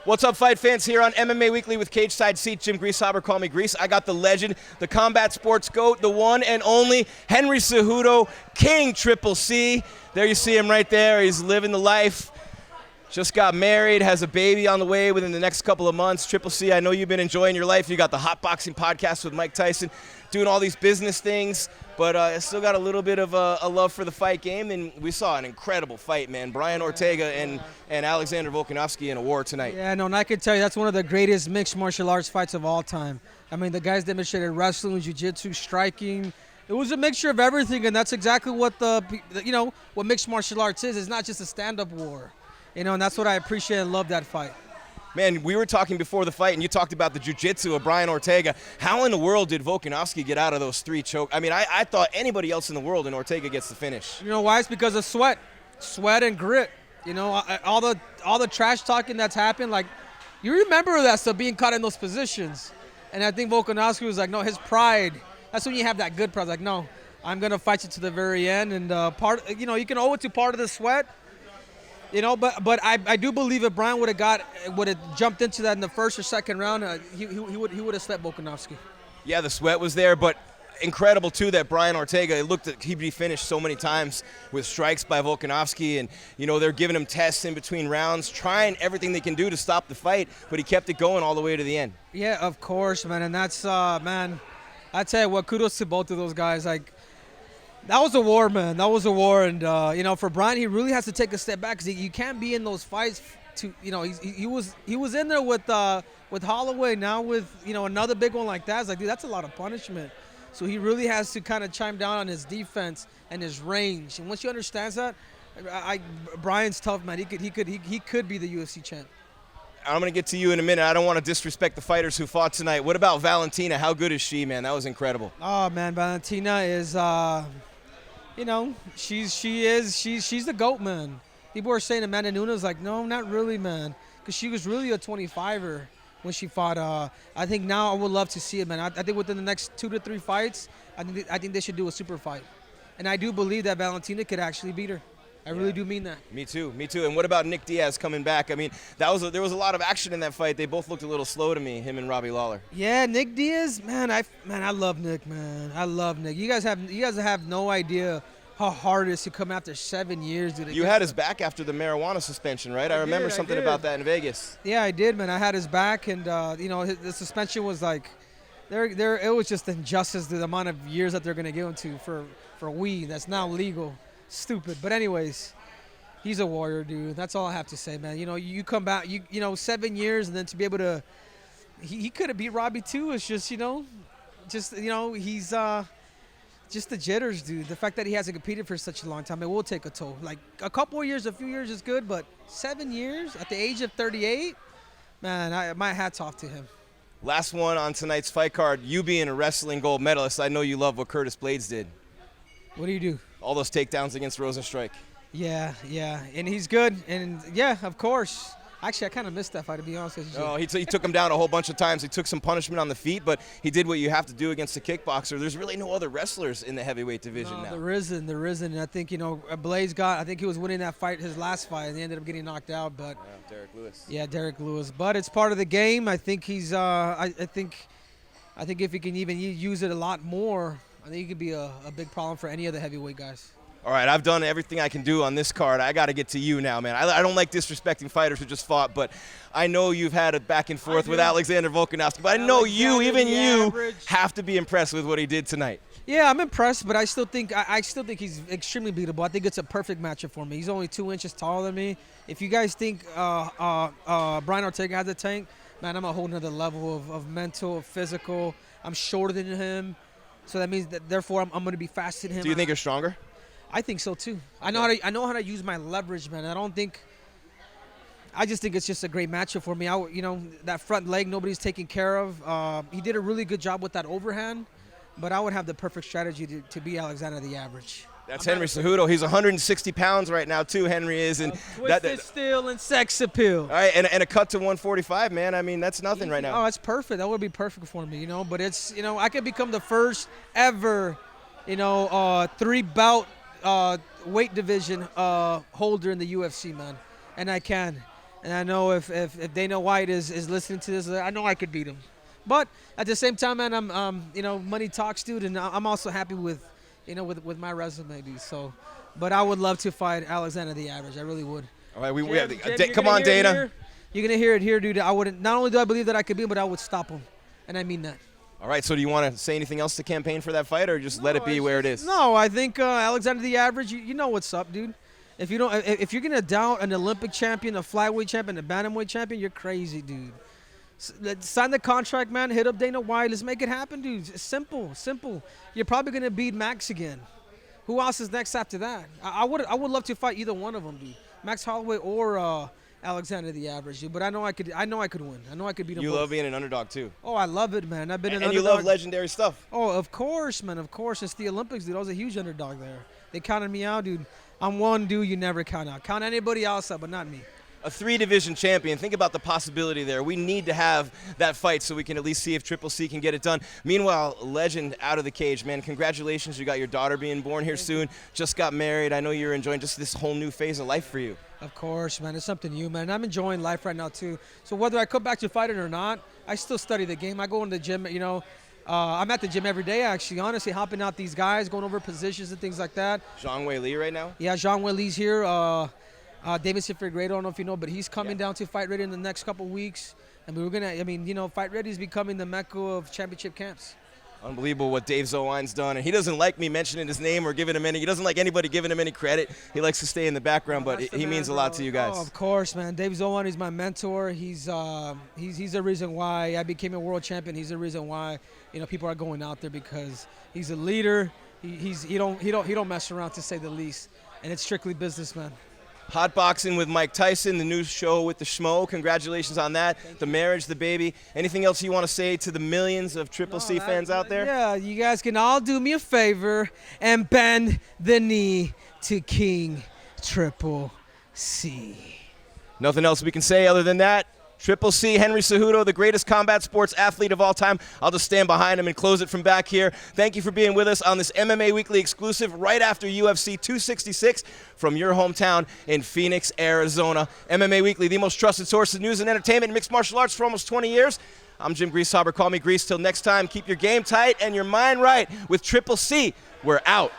What's up, fight fans? Here on MMA Weekly with Cage Side Seat, Jim Grieshaber, call me Gries. I got the legend, the combat sports GOAT, the one and only Henry Cejudo, King Triple C. There you see him right there. He's living the life. Just got married, has a baby on the way within the next couple of months. Triple C, I know you've been enjoying your life. You got the Hot Boxing podcast with Mike Tyson, doing all these business things, but I still got a little bit of a love for the fight game, and we saw an incredible fight, man. Brian Ortega and Alexander Volkanovski in a war tonight. Yeah, no, and I can tell you that's one of the greatest mixed martial arts fights of all time. I mean, the guys demonstrated wrestling, jiu-jitsu, striking. It was a mixture of everything, and that's exactly what what mixed martial arts is. It's not just a stand-up war. And that's what I appreciate and love that fight. Man, we were talking before the fight, and you talked about the jiu-jitsu of Brian Ortega. How in the world did Volkanovski get out of those three chokes? I mean, I thought anybody else in the world, and Ortega gets the finish. You know why? It's because of sweat and grit. All the trash talking that's happened. Like, you remember that stuff, being caught in those positions. And I think Volkanovski was like, no, his pride. That's when you have that good pride. Like, no, I'm gonna fight you to the very end. And you can owe it to part of the sweat. But I do believe if Brian would have jumped into that in the first or second round, he would have slept Volkanovski. Yeah, the sweat was there, but incredible too that Brian Ortega, it looked like he'd be finished so many times with strikes by Volkanovski, and they're giving him tests in between rounds, trying everything they can do to stop the fight, but he kept it going all the way to the end. Yeah, of course, man, and that's man, I tell you what, kudos to both of those guys. Like, that was a war, man. That was a war, and for Brian, he really has to take a step back because you can't be in those fights. He was in there with Holloway. Now with another big one like that, it's like, dude, that's a lot of punishment. So he really has to kind of chime down on his defense and his range. And once you understand that, Brian's tough, man. He could be the UFC champ. I'm going to get to you in a minute. I don't want to disrespect the fighters who fought tonight. What about Valentina? How good is she, man? That was incredible. Oh, man, Valentina is she's the GOAT, man. People are saying Amanda Nunes, like, no, not really, man, because she was really a 25er when she fought. I think now I would love to see it, man. I think within the next 2 to 3 fights, I think they should do a super fight, and I do believe that Valentina could actually beat her. I really do mean that. Me too. And what about Nick Diaz coming back? I mean, there was a lot of action in that fight. They both looked a little slow to me, him and Robbie Lawler. Yeah, Nick Diaz, man, I love Nick, man. I love Nick. You guys have no idea how hard it is to come after 7 years. Dude. You had his back after the marijuana suspension, right? I remember something about that in Vegas. Yeah, I did, man. I had his back, and the suspension was like, it was just injustice, the amount of years that they're going to give him to for weed that's now legal. Stupid. But anyways, he's a warrior, dude. That's all I have to say, man. You come back, 7 years, and then to be able to, he could have beat Robbie too. It's just, he's just the jitters, dude. The fact that he hasn't competed for such a long time, it will take a toll. Like, a couple of years, a few years is good, but 7 years at the age of 38, man, my hat's off to him. Last one on tonight's fight card, you being a wrestling gold medalist, I know you love what Curtis Blades did. What do you do? All those takedowns against Rosenstrike. Yeah, and he's good, and yeah, of course. Actually, I kind of missed that fight, to be honest with you. Oh, he took him down a whole bunch of times. He took some punishment on the feet, but he did what you have to do against a kickboxer. There's really no other wrestlers in the heavyweight division now. There isn't. And I think, Blades I think he was winning that fight, his last fight, and he ended up getting knocked out. But yeah, Derek Lewis. Yeah, Derek Lewis. But it's part of the game. I think he's, I think if he can even use it a lot more, I think he could be a big problem for any of the heavyweight guys. All right, I've done everything I can do on this card. I got to get to you now, man. I don't like disrespecting fighters who just fought, but I know you've had a back and forth with Alexander Volkanovski, but I know you have to be impressed with what he did tonight. Yeah, I'm impressed, but I still think he's extremely beatable. I think it's a perfect matchup for me. He's only 2 inches taller than me. If you guys think Brian Ortega has a tank, man, I'm a whole nother level of mental, physical. I'm shorter than him, so that means that therefore I'm going to be faster than him. Do you think you're stronger? I think so too. I know how to use my leverage, man. I just think it's just a great matchup for me. That front leg nobody's taking care of. He did a really good job with that overhand, but I would have the perfect strategy to beat Alexander the average. That's Henry Cejudo. He's 160 pounds right now too, Henry is. And twisted steel and sex appeal. All right, and a cut to 145, man. I mean, that's nothing right now. Oh, that's perfect. That would be perfect for me, But it's, I could become the first ever, 3-bout weight division holder in the UFC, man. And I can. And I know if Dana White is listening to this, I know I could beat him. But at the same time, man, I'm money talks, dude, and I'm also happy with my resume, dude. So, but I would love to fight Alexander the Average. I really would. All right, we Jim, come on, Dana. You're gonna hear it here, dude. I wouldn't. Not only do I believe that I could beat him, but I would stop him, and I mean that. All right, so do you want to say anything else to campaign for that fight, or just let it be where it is? No, I think Alexander the Average. You know what's up, dude. If you're gonna doubt an Olympic champion, a flyweight champion, a bantamweight champion, you're crazy, dude. Sign the contract, man. Hit up Dana White. Let's make it happen, dude. It's simple. You're probably gonna beat Max again. Who else is next after that? I would love to fight either one of them, dude. Max Holloway or Alexander the Average, dude. But I know I could win. I know I could beat them. You both. love being an underdog too. Oh, I love it, man. I've been an underdog. And you love legendary stuff. Oh, of course, man. Of course. It's the Olympics, dude. I was a huge underdog there. They counted me out, dude. I'm one dude you never count out. Count anybody else out, but not me. A 3-division champion. Think about the possibility there. We need to have that fight so we can at least see if Triple C can get it done. Meanwhile, legend out of the cage, man. Congratulations. You got your daughter being born here soon. Just got married. I know you're enjoying just this whole new phase of life for you. Of course, man. It's something new, man. I'm enjoying life right now, too. So whether I come back to fighting or not, I still study the game. I go in the gym, I'm at the gym every day, actually, honestly, helping out these guys, going over positions and things like that. Zhang Wei Li right now? Yeah, Zhang Wei Li's here. Davidson Figueiredo, I don't know if you know, but he's coming down to Fight Ready in the next couple weeks. And we were going to, Fight Ready is becoming the mecca of championship camps. Unbelievable what Dave Zowine's done. And he doesn't like me mentioning his name or giving him he doesn't like anybody giving him any credit. He likes to stay in the background, but he means a lot to you guys. Oh, of course, man. Dave Zowine is my mentor. He's the reason why I became a world champion. He's the reason why, people are going out there, because he's a leader. He don't mess around, to say the least. And it's strictly business, man. Hot Boxing with Mike Tyson, the new show with the Schmo. Congratulations on that. The marriage, the baby. Anything else you want to say to the millions of Triple C fans out there? Yeah, you guys can all do me a favor and bend the knee to King Triple C. Nothing else we can say other than that. Triple C, Henry Cejudo, the greatest combat sports athlete of all time. I'll just stand behind him and close it from back here. Thank you for being with us on this MMA Weekly exclusive right after UFC 266 from your hometown in Phoenix, Arizona. MMA Weekly, the most trusted source of news and entertainment in mixed martial arts for almost 20 years. I'm Jim Grieshaber. Call me Gries. Till next time, keep your game tight and your mind right with Triple C. We're out.